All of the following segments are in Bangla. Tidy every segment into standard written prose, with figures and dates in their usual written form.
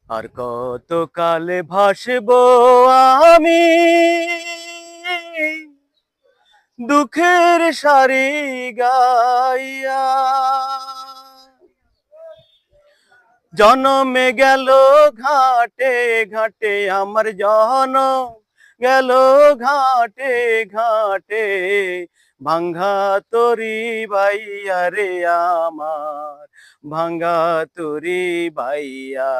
আর কত কালে ভাসবো আমি দুঃখের সারি গাইয়া। জনমে গেল ঘাটে ঘাটে আমার জনম গেল ঘাটে ঘাটে, ভাঙ্গা তরি বাইয়া রে আমার, ভাঙ্গা তরি বাইয়া।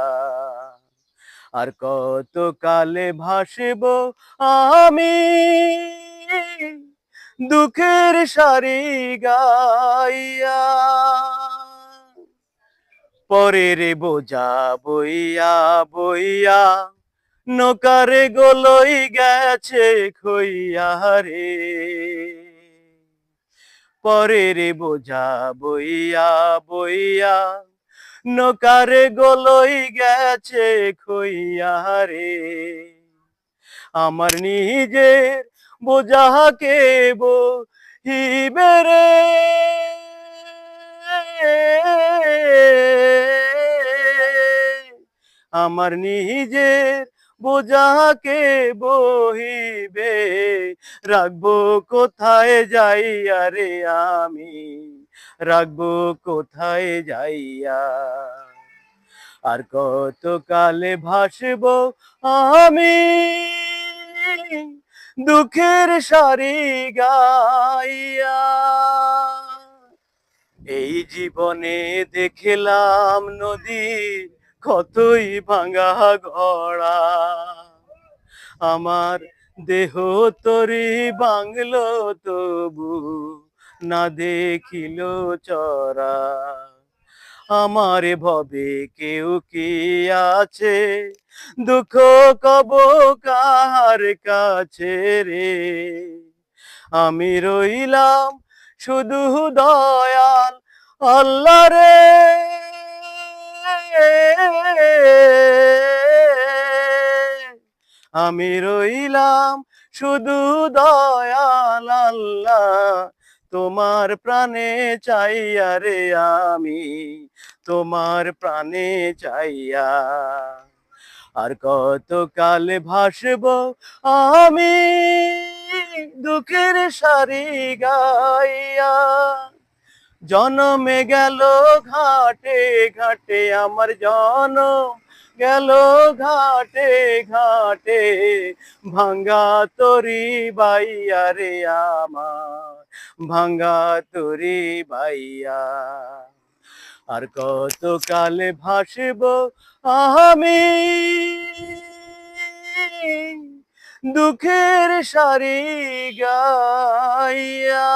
আর কত কালে ভাসবো আমি দুঃখের সারি গাইয়া। পরের বোঝা বইয়া বইয়া নৌকারে গোলই গেছে খইয়া রে। পরের বোঝা বইয়া বইয়া নৌকারে গোলই গেছে খইয়া রে। আমার নিজের বোঝাকে বহিবে রে। আমার নিজের বোঝাকে বহিবে, রাখবো কোথায় যাইয়া রে আমি, রাখবো কোথায় যাইয়া। আর কত কালে ভাসবো আমি দুঃখের সারি গাইয়া। এই জীবনে দেখলাম নদীর কতই ভাঙা গড়া, আমার দেহ তরি বাংলো তবু না দেখিল চরা। আমার ভবে কেউ কি আছে, দুঃখ কব কার কাছে রে। আমি রইলাম শুধু দয়াল আল্লাহ রে। আমি রইলাম শুধু দয়াল আল্লাহ, তোমার প্রাণে চাইয়া রে আমি, তোমার প্রাণে চাইয়া। আর কত কালে ভাসবো আমি দুঃখের সারি গাইয়া। জনমে গেল ঘাটে ঘাটে আমার জনম গেল ঘাটে ঘাটে, ভাঙ্গা তরি বাইয়া রে আমার, ভাঙ্গা তরি বাইয়া। আর কত কালে ভাসবো আমি দুঃখের সারি গাইয়া।